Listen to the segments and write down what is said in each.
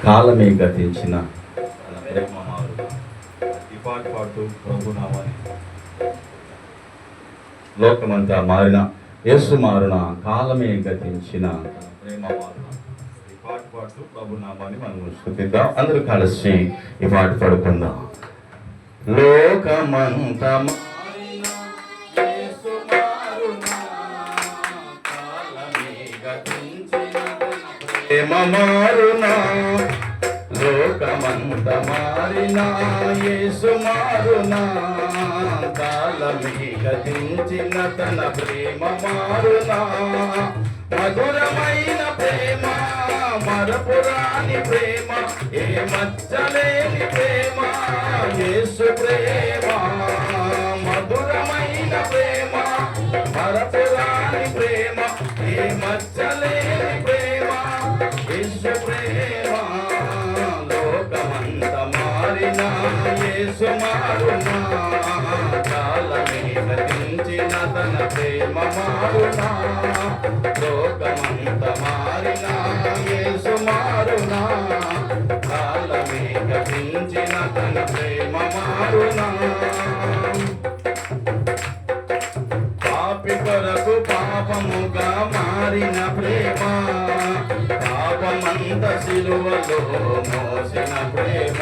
కాలమే గతించిన తన ప్రేమ మారున ఈ పాట పాడుతూ ప్రభు నామాన్ని లోకమంతా మారిన యేసు మారున కాలమే గతించిన తన ప్రేమ మారున ఈ పాట పాడుతూ ప్రభు నామాన్ని మనం స్తుతిద్దాం. అందరూ కలిసి ఈ పాట పాడుకుందాం. లోకమంతా మారిన యేసు మారున కాలమే గతించిన ప్రేమ మారున లోకమంత మారిన యేసు మారున కాలమే గతించిన తన ప్రేమ మారున మధురమైన ప్రేమ మరపురాని ప్రేమ ఏ మచ్చలేని ప్రేమ యేసు ప్రేమ మధురమైన ప్రేమ మరపురాని ప్రేమ ఏ మచ్చలేని ప్రేమ యేసు ప్రేమ లోకమంత మారిన యేసు మారున కాలమే గతించిన తన ప్రేమ మారున లోకమంత మారిన యేసు మారున కాలమే గతించిన తన ప్రేమ మారున పాపి కొరకు పాపముగా మారిన ప్రేమ పాపమంత సిలువలో మోసిన ప్రేమ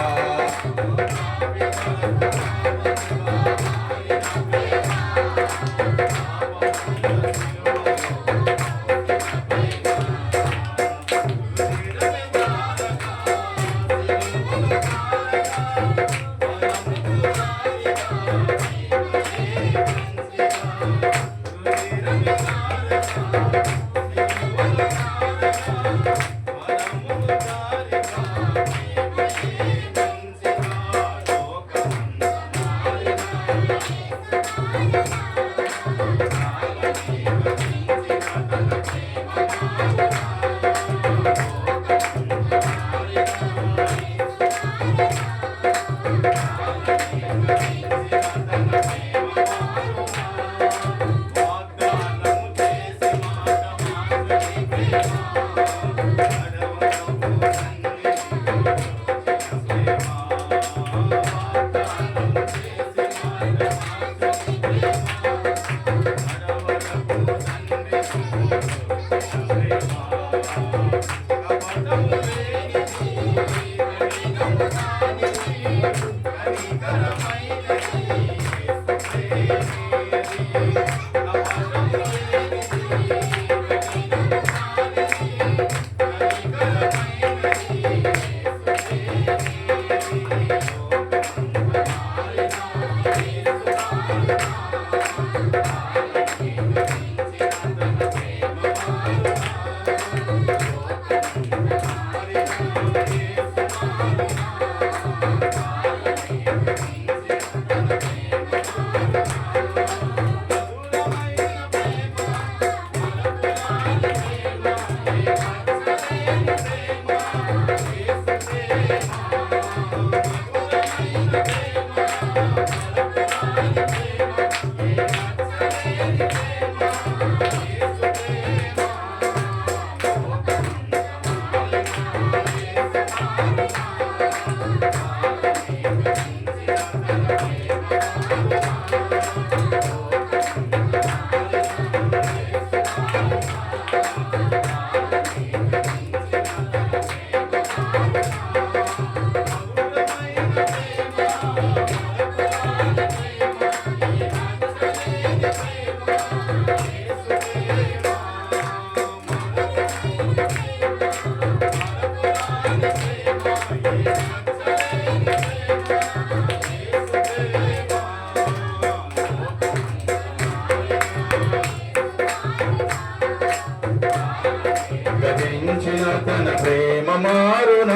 గతించిన తన ప్రేమ మారున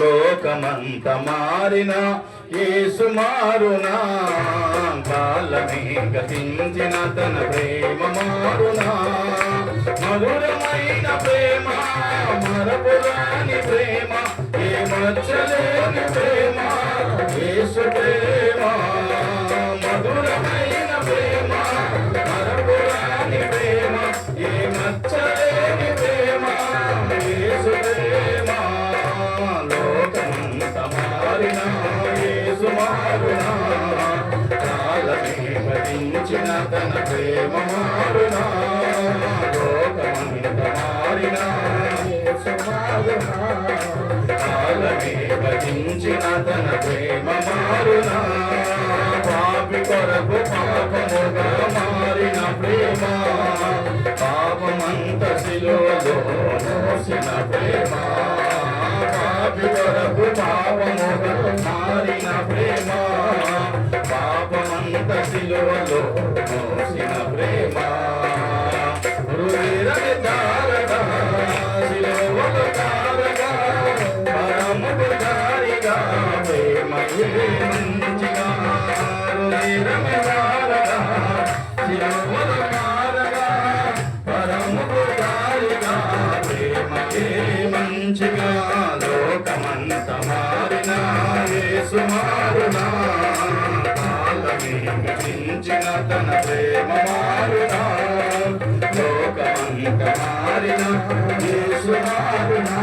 లోకమంత మారిన యేసు మారున కాలమే గతించిన తన ప్రేమ మారున మధురమైన ప్రేమ మరపురాని ప్రేమ ఏ మచ్చలేని ప్రేమ యేసు ప్రేమ మధురమైన ప్రేమ మరపురాని ప్రేమ ఏ మచ్చలేని ప్రేమ యేసు ప్రేమ కాలమే గతించిన తన ప్రేమ మారునా, పాపి కొరకు పాపముగా మారిన ప్రేమ, పాపమంత శిలువలో మోసిన ప్రేమ, పాపి కొరకు పాపముగా మారిన ప్రేమ, పాపమంత శిలువలో మోసిన ప్రేమ, హృదయ తారగా శిలువలో తారగా పరముకు దారిగా ప్రేమయే మంచిగా, హృదయ తారగా శిలువలో తారగా పరముకు దారిగా ప్రేమయే మంచిగా, లోకమంత మారిన యేసు మారునా, కాలమే గతించిన తన ప్రేమ మారునా, లోకమంత మారిన యేసు మారునా,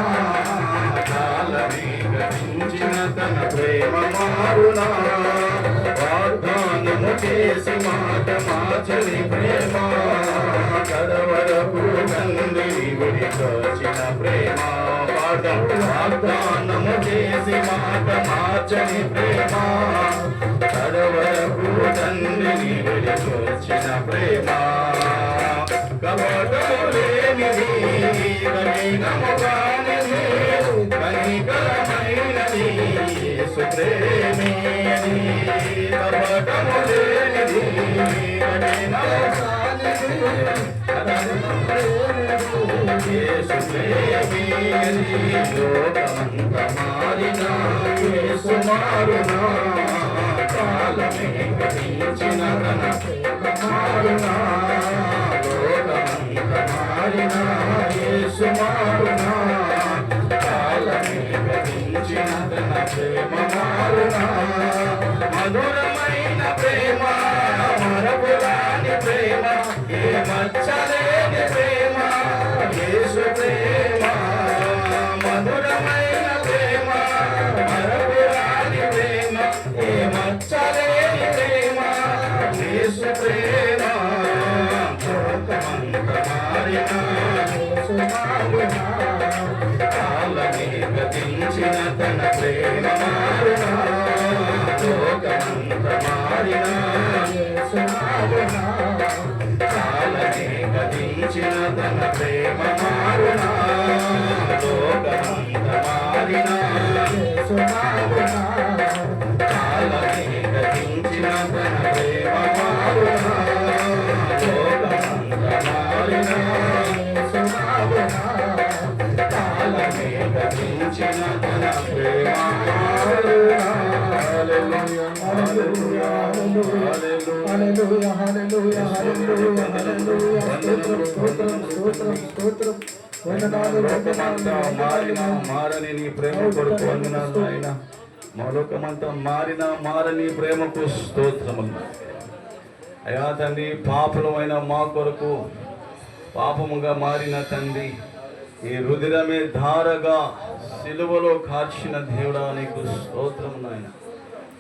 కాలమే గతించిన తన ప్రేమ మారునా, వాగ్దానము చేసి మాట మార్చని ప్రేమ, కడవరకు తండ్రి విడిచిన ప్రేమ, వాగ్దానము చేసి మాట మార్చని ప్రేమ, కడవరకు తండ్రిని విడిచిన ప్రేమ, కపటము లేనిది కనికరము కానిది, కనికరమైనది యేసు ప్రేమే, కపటము లేనిది కనికరము కానిది, యేసు ప్రేమే, లోకమంత మారిన యేసు మారునా, కాలమే గతించిన తన ప్రేమ మారునా, లోకమంత మారిన యేసు మారునా, కాలమే గతించిన తన ప్రేమ మారునా, మధురమైన ప్రేమ మరపురాని ప్రేమ, ఏ మచ్చలేని ప్రేమ యేసు ప్రేమ, మధురమైన ప్రేమ మరపురాని ప్రేమ, ఏ మచ్చలేని ప్రేమ యేసు ప్రేమ, లోకమంత మారిన యేసు మారునా, కాలమే గతించిన తన ప్రేమ మారునా, లోకమంత మారిన యేసు మారునా, కాలమే గతించిన తన ప్రేమ మారునా, లోకమంత మారిన యేసు మారునా, కాలమే గతించిన తన ప్రేమ మారునా, లోకమంత మారిన యేసు మారునా, కాలమే గతించిన తన ప్రేమ మారునా. హల్లెలూయా హల్లెలూయా హల్లెలూయా హల్లెలూయా హల్లెలూయా హల్లెలూయా, స్తోత్రం స్తోత్రం స్తోత్రం స్తోత్రం, వందనాలు వందనాలు. మారని నీ ప్రేమ కొరకు వందనాలు నాయన, మా లోకమంతా మారని ప్రేమకు స్తోత్రములు అయా తండ్రి, పాపలమైన మా కొరకు పాపముగా మారిన తండ్రి, ఈ రుధిరమే ధారగా సిలువలో కార్చిన దేవుడా నీకు స్తోత్రము నాయన,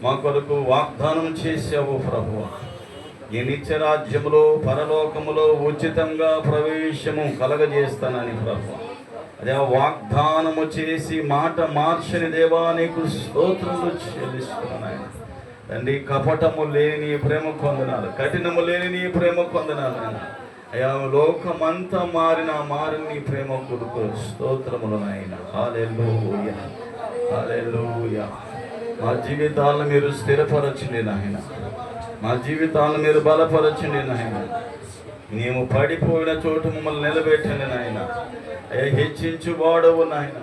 మా కొరకు వాగ్దానం చేసావు ప్రభువా, ఈ నిత్యరాజ్యములో పరలోకములో ఉచితంగా ప్రవేశము కలగజేస్తానని ప్రభువా, అదే వాగ్దానము చేసి మాట మార్చని దేవా నీకు స్తోత్రములు చెల్లిస్తున్నాను ఆయన తండ్రి. కపటము లేని నీ ప్రేమ పొందనాలు, కఠినము లేని నీ ప్రేమ పొందనాలు ఆయన అయా, లోకమంతా మారిన నీ ప్రేమ కొరకు స్తోత్రములు నాయన. హల్లెలూయా హల్లెలూయా. మా జీవితాలను మీరు స్థిరపరచండి నాయన, మా జీవితాలను మీరు బలపరచండి నాయన, మేము పడిపోయిన చోటు మమ్మల్ని నిలబెట్టండి నాయన. అయ్యా, హెచ్చించువాడవు నాయన,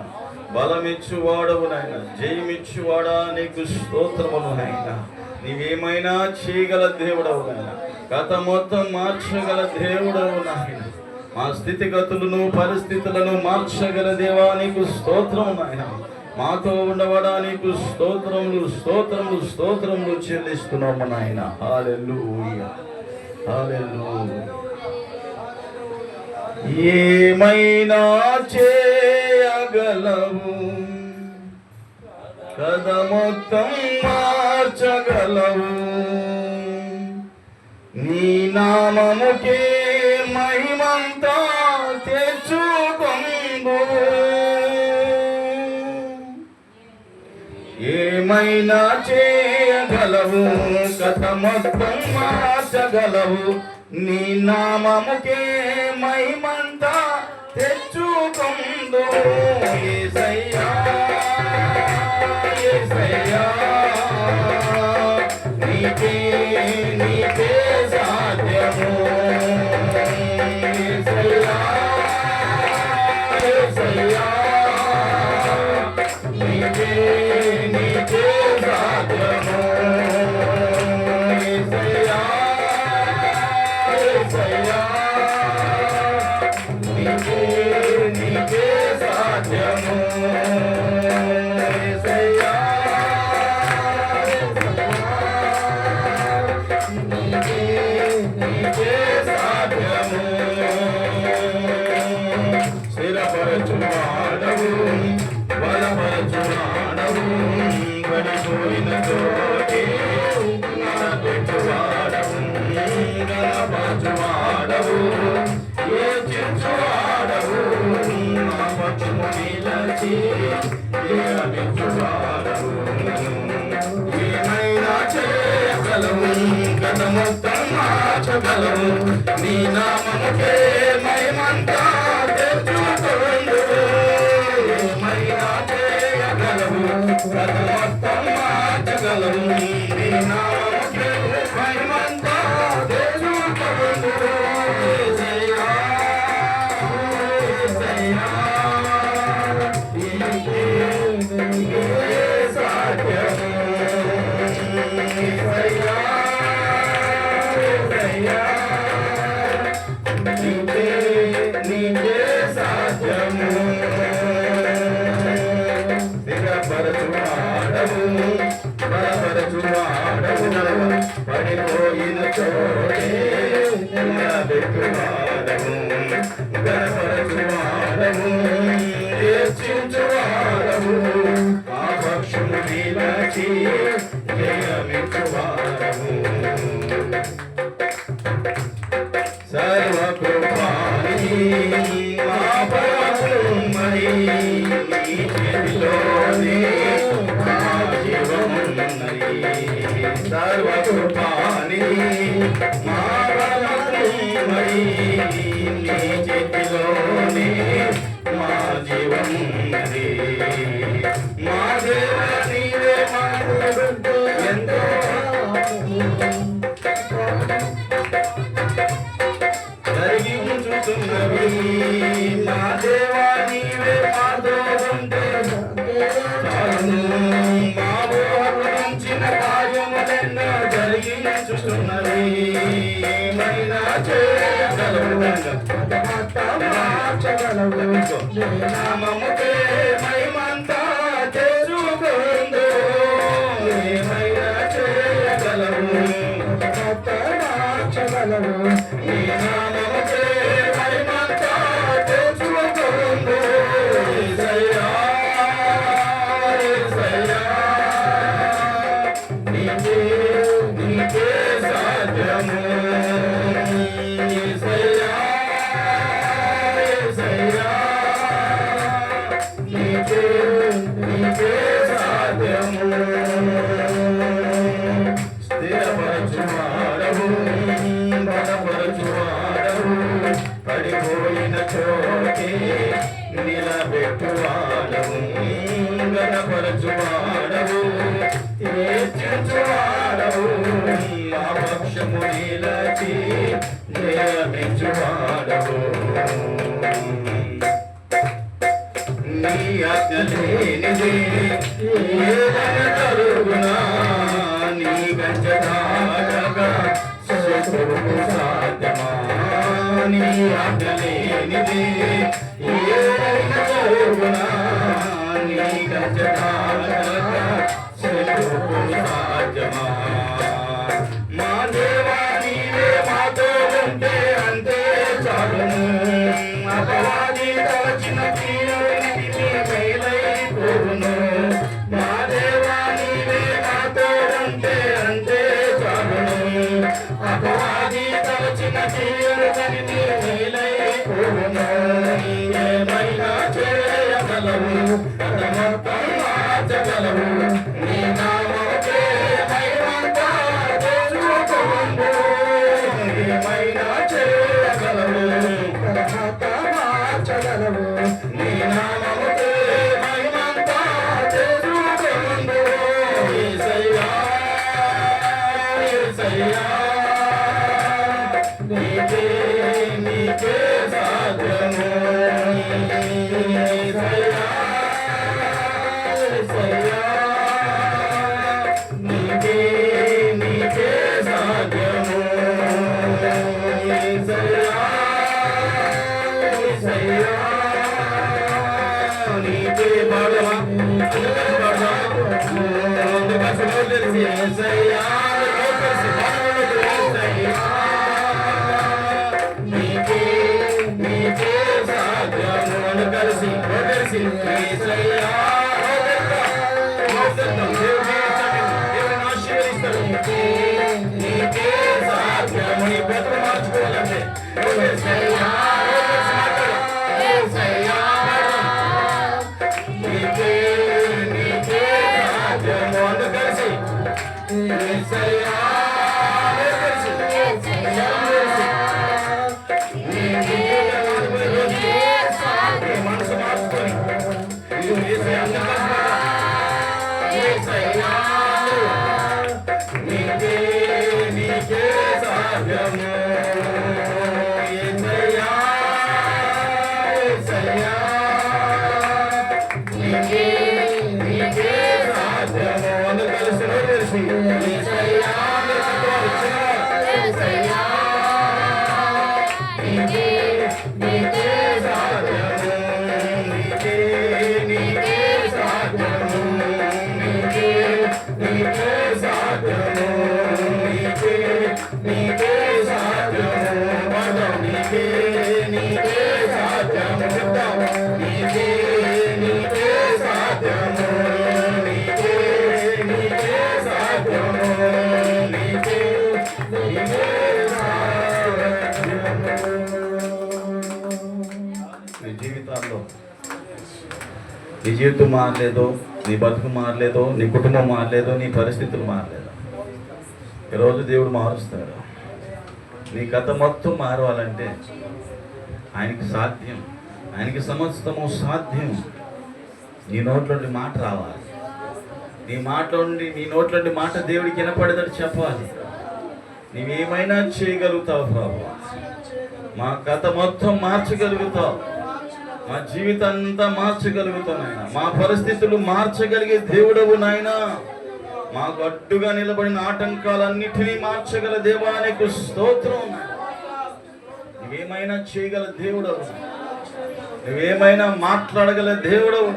బలమిచ్చువాడవు నాయన, జయమిచ్చువాడా నీకు స్తోత్రములు నాయన. నీవేమైనా చేయగల దేవుడవు నాయన, కథ మొత్తం మార్చగల దేవుడవు నాయన, మా స్థితిగతులను పరిస్థితులను మార్చగల దేవా నీకు స్తోత్రము నాయన. మాతో ఉండవడా నీకు స్తోత్రములు స్తోత్రములు స్తోత్రములు చెల్లిస్తున్నాము నాయన. హల్లెలూయా హల్లెలూయా. ఏమైనా చేయగలవు, కథ మొత్తం మార్చగలవు, నీ నామముకే మహిమంతా తెచ్చుకొందువు. ఏమైనా చేయగలవు, కథ మొత్తం మార్చగలవు. నీ నామముకే మహిమంతా తెచ్చుకొందు. యేసయ్యా యేసయ్యా, నీకే నీకే సాధ్యము. యేసయ్యా యేసయ్యా, నీకే నీకే సాధ్యము. యేసయ్యా యేసయ్యా, నీకే నీకే సాధ్యము. యేసయ్యా నీకే నీకే సాధ్యము. స్థిరపరచువాడవు, బలపరచువాడవు, పడిపోయిన చోటే నిలబెట్టువాడవు. గణపరచువాడవు, హెచ్చించువాడవు, నా పక్షము నిలచి నిలబెట్టువాడవు. ఏమైనా చేయగలవు, కథ మొత్తం మార్చగలవు. నీ నామముకే మహిమంతా తెచ్చుకొందు. ఏమైనా చేయగలవు, కథ మొత్తం మార్చగలవు. నీ నామముకే మహిమంతా తెచ్చుకొందు. యేసయ్యా యేసయ్యా, నీకే నీకే సాధ్యము. యేసయ్యా యేసయ్యా, నీకే నీకే సాధ్యము. స్థిరపరచువాడవు, బలపరచువాడవు, పడిపోయిన చోటే నిలబెట్టువాడవు. గణపరచువాడవు, హెచ్చించువాడవు, ఆ పక్షము నిలచి జయమిచ్చువాడవు. సర్వకృపానిధి మా పరమకుమ్మరి, నీ చేతిలోనే మా జీవమున్నది. సర్వకృపానిధి మా పరమకుమ్మరి, నీ చేతిలోనే మా జీవమున్నది. మా దేవా నీవే మాకు ఎంతో జరిగి ఉంచుతున్నవి. మా దేవా నీవే మాతో ఉంటే చాలును. మా ఊహకు మించిన కార్యములెన్నో జరిగించుతున్నవి. ఏమైనా చేయగలవు, మార్చగలవు. నామముకే మహిమంతా తెచ్చుకొందు. ఏమైనా చేయగలవు, మార్చగలవు. నీ నామముకే మహిమంతా తెచ్చుకొందు. యేసయ్యా యేసయ్యా, నీకే నీకే సాధ్యము. యేసయ్యా యేసయ్యా, నీకే నీకే సాధ్యము. స్థిరపరచువాడవు, బలపరచువాడవు, పడిపోయిన చోటే నిలబెట్టువాడవు. గణపరచువాడవు, హెచ్చించువాడవు, మా పక్షము నిలచి జయమిచ్చువాడవు. నీ ఆజ్ఞ లేనిదే ఏదైనా జరుగునా, నీ గంచె దాటగా శత్రువుకు సాధ్యమా. నీ ఆజ్ఞ లేనిదే ఏదైనా జరుగునా, నీ గంచె దాటగా శత్రువుకు సాధ్యమా. మా దేవా నీవే మాతో ఉంటే అంతే చాలును. అపవాది తలచిన తీరునికి మేలైపోవును. మా దేవా నీవే మాతో ఉంటే అంతే చాలును. అపవాది తలచిన తీరునికి మేలైపోవును. ఏమైనా చేయగలవు, కథ మొత్తం మార్చగలవు. నీ యేసయ్యా కలిసి మనములకు యేసయ్యా నీకే నీకే సాధ్యము కలిసి యేసయ్యా దేవుని ఆశీర్వదిస్తాడు. నీకే సాధ్యము నీ బ్రతుకు మార్చుకోవాలంటే యేసయ్యా యేసయ్యా నీకే నీకే సాధ్యము కలిసి యేసయ్యా మనసు మార్చుకొని నీకే నీకే సాధ్యము యేసయ్యా యేసయ్యా నీకే నీకే సాధ్యము కలిసి యేసయ్యా యేసయ్యా నీకే నీకే సాధ్యము నీకే నీకే సాధ్యము నీకే నీకే సాధ్యము నీకే నీకే సాధ్యము నీకే నీకే సాధ్యము నీకే నీకే సాధ్యము నీకే నీకే సాధ్యము నీకే నీకే నీ జీవితాల్లో నీ జీవితం మారలేదో, నీ బతుకు మారలేదో, నీ కుటుంబం మారలేదో, నీ పరిస్థితులు మారలేదో, ఈరోజు దేవుడు మారుస్తాడు. నీ కథ మొత్తం మారవాలంటే ఆయనకి సాధ్యం, ఆయనకి సమస్తము సాధ్యం. నీ నోట్లోండి మాట రావాలి, నీ నోట్లోండి మాట దేవుడికి వినపడేదని చెప్పాలి. నీవేమైనా చేయగలుగుతావు ప్రభు, మా కథ మొత్తం మార్చగలుగుతావు, మా జీవితం అంతా మార్చగలుగుతావు నాయన, మా పరిస్థితులు మార్చగలిగే దేవుడవు నాయన, మాకు అడ్డుగా నిలబడిన ఆటంకాలన్నిటినీ మార్చగల దేవానికి స్తోత్రం. నువ్వేమైనా చేయగల దేవుడవు, నువ్వేమైనా మాట్లాడగల దేవుడవు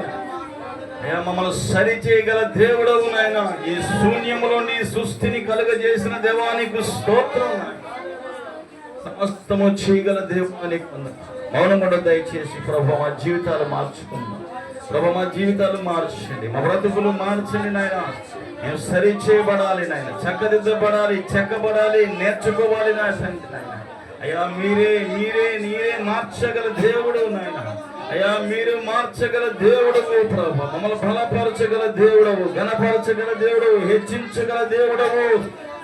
అయ్యా, మమ్మల్ని సరి చేయగల దేవుడవు నాయన. ఈ శూన్యములో నీ సృష్టిని కలుగజేసిన దేవానికి స్తోత్రం. సమస్తము చేయగల దేవునికి మౌనముడ దయచేసి ప్రభు మా జీవితాలు మార్చుకుందాం. ప్రభు మా జీవితాలు మార్చండి, మా బ్రతుకులు మార్చండి నాయన. మేము సరి చేయబడాలి నాయన, చక్కదిద్దబడాలి, చెక్కబడాలి, నేర్చుకోవాలి నా తండ్రి నాయన. అయ్యా మీరే మీరే నీరే మార్చగల దేవుడు నాయన. అయ్యా మీరు మార్చగల దేవుడవు ప్రభు, మమ్మల్ని బలపరచగల దేవుడవు, ఘనపరచగల దేవుడవు, హెచ్చించగల దేవుడవు,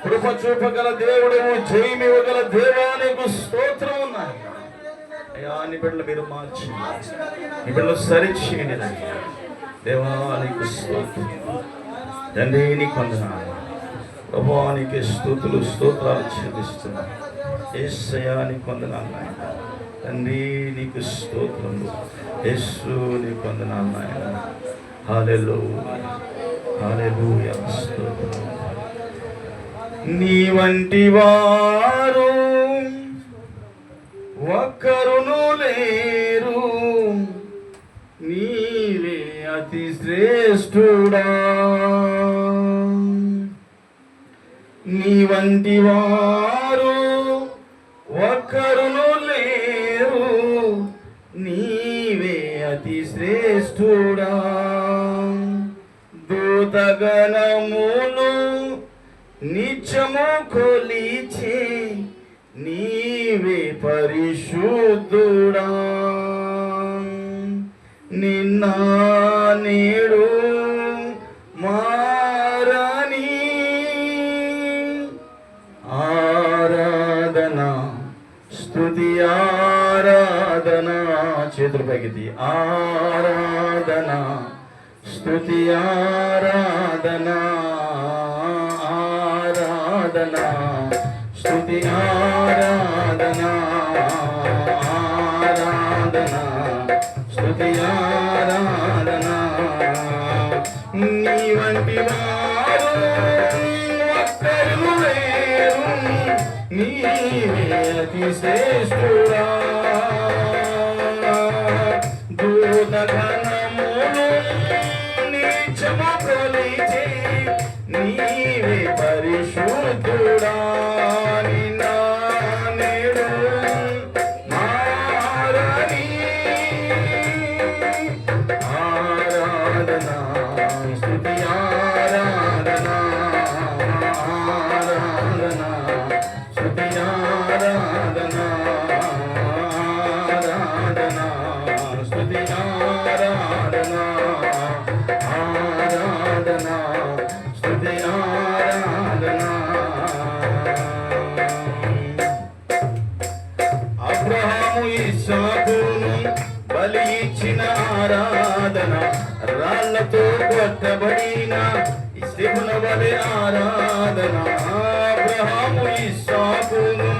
కృప చూపగల దేవుడవు, జయమివ్వగల దేవానికి స్తోత్రం నాయన. అయ్యా నీ బిడ్డలు మీరు మార్చి, నీ బిడ్డలు సరిచేయండి నాయన. దేవానికి స్తోత్రం తండ్రి, నీకు వందనాలు ప్రభువా, నీకే స్తుతులు స్తోత్రాలు చెల్లిస్తున్నాను. యేసయ్యా నీకు వందనాలు నాయన. తండ్రి నీకు స్తోత్రములు, యేసు నీకు వందనాలు నాయన. హల్లెలూయా హల్లెలూయా స్తోత్రం. నీ వంటి వారు ఒక్కరును లేరు, నీవే అతి శ్రేష్ఠుడా. నీ వంటి వారు ఒక్కరును లేరు, నీవే అతి శ్రేష్ఠుడా. దూతగణములు నిత్యము కొలిచే నీవే పరిశుద్ధుడా. నిన్న నేడు మారని ఆరాధన స్తుతి ఆరాధన, చేతుల పైకి ఆరాధన స్తుతి ఆరాధన, ఆరాధన స్తుతి ఆరాధన, ఆరాధన స్తుతి ఆరాధన. నీ వంటి వారు ఒక్కరు లేరు, నీవే అతి శ్రేష్ఠుడా. దూతగణములు నీచము కొలిచే నీవే నరుడా నిన్న నేడు మారని ఆరాధన స్తుతి ఆరాధన ఆరాధన స్తుతి ఆరాధన ఆరాధన స్తుతి ఆరాధన ఆరాధన స్తుతి ఆరాధన. అబ్రహాము ఇస్సాకును బలి ఇచ్చిన ఆరాధన, రాళ్లతో కొట్టబడిన ఇస్సాకుల వలె ఆరాధన. అబ్రహాము ఇస్సాకును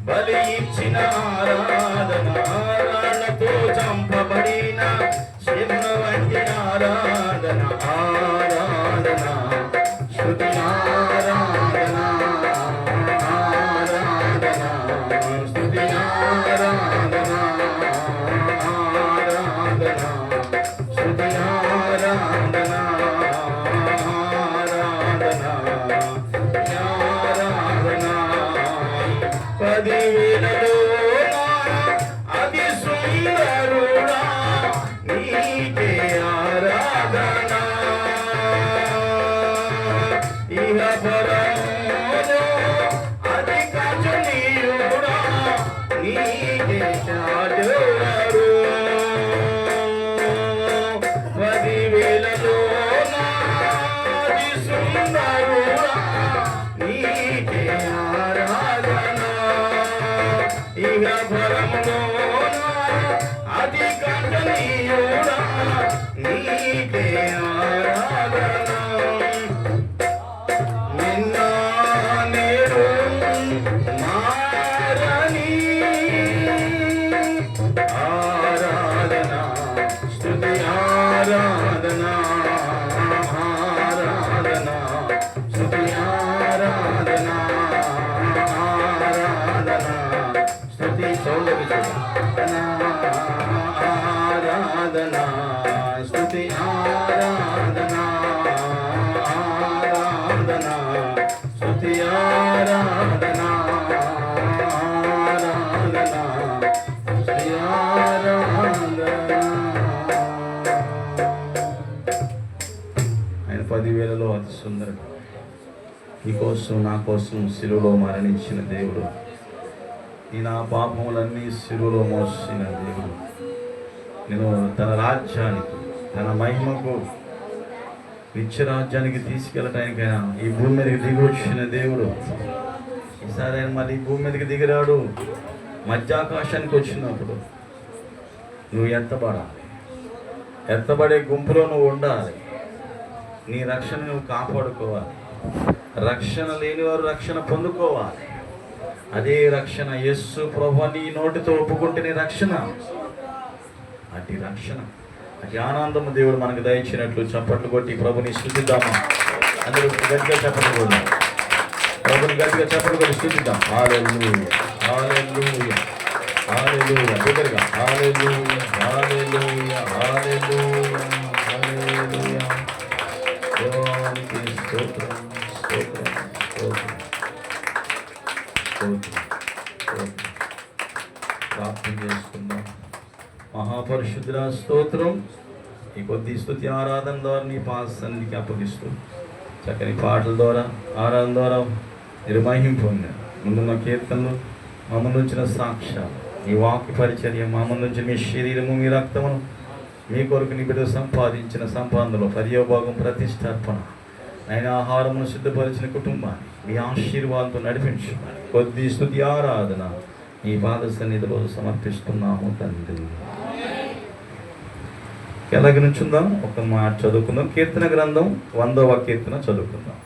బలి ఇచ్చిన ఆరాధన, రాళ్లతో చంపబడిన ఇస్సాకుల వంటి ఆరాధన. ఆరాధన స్తుతి ఆరాధన ఆరాధన స్తుతి ఆరాధన ఆరాధన స్తుతి ఆరాధన ఆరాధన ఆరాధన. 10,000లో అతి సుందరుడా నీకే ఆరాధన. ఇహ పరములో అధిక జనీయుడా నీకే చాటువారు. 10,000లో అతి సుందరుడా నీకే ఆరాధన. ఇహ పరములో అధిక జనీయుడా నీకే ఆరాధన. నిన్న నేడు మారని ఆరాధన స్తుతి ఆరాధన ఆరాధన స్తుతి ఆరాధన ఆరాధన స్తుతి సౌందర్య ఆరాధన స్తుతి ఆరాధన ఆరాధన స్తుతి ఆరాధన ఆరాధన స్తుతి ఆరాధన. ఆయన 10,000లో అతి సుందరుడు, నీకోసం నా కోసం శిలువలో మరణించిన దేవుడు, ఈ నా పాపములన్నీ శిలువలో మోసిన దేవుడు, నేను తన రాజ్యానికి తన మహిమకు నిత్య రాజ్యానికి తీసుకెళ్ళటానికైనా ఈ భూమి మీదకి దిగి వచ్చిన దేవుడు. ఈసారి ఆయన మళ్ళీ ఈ భూమి మీదకి దిగిరాడు. మధ్యాకాశానికి వచ్చినప్పుడు నువ్వు ఎత్తబడాలి, ఎత్తబడే గుంపులో నువ్వు ఉండాలి, నీ రక్షణ నువ్వు కాపాడుకోవాలి. రక్షణ లేనివారు రక్షణ పొందుకోవాలి. అదే రక్షణ. యేసు ప్రభువా నీ నోటితో ఒప్పుకుంటే నీ రక్షణ. అటు రక్షణ, అటు ఆనందము దేవుడు మనకు దయచినట్లు చప్పట్లు కొట్టి ప్రభుని స్తుతిద్దామా? అందరూ గట్టిగా చప్పట్లు కొడదాం. ప్రభుని గట్టిగా చప్పట్లు కొట్టి స్తుతిద్దాం. హల్లెలూయా హల్లెలూయా హల్లెలూయా. దగ్గరగా హల్లెలూయా హల్లెలూయా హల్లెలూయా హల్లెలూయా. దేవునికి స్తోత్రం స్తోత్రం స్తోత్రం స్తోత్రం స్తోత్రం. ప్రార్థన చేసుకుందాం. మహాపరిశుద్ధుడా స్తోత్రం. ఈ కొద్ది స్తుతి ఆరాధన ద్వారా నీ పాదానికి అప్పగిస్తూ చక్కని పాటల ద్వారా ఆరాధన ద్వారా మీరు మహిమ పొందారు. ముందున్న కీర్తనలు, మమ్మల్ని ఉంచిన సాక్ష్యాలు, ఈ వాక్య పరిచర్య, మమ్మల్ని నుంచి మీ శరీరము మీ రక్తమును మీ కొరకు నీ బిడ్డ సంపాదించిన సంపాదనలో పర్యోభాగం ప్రతిష్టార్పణ ఆయన ఆహారమును సిద్ధపరిచిన కుటుంబాన్ని మీ ఆశీర్వాదంతో నడిపించమని కొద్ది స్తుతి ఆరాధన ఈ పాద సన్నిధిలో సమర్పిస్తున్నాము తండ్రి. ఎలాగ నుంచుందాం, ఒక మాట చదువుకుందాం. కీర్తన గ్రంథం 100వ కీర్తన చదువుకుందాం.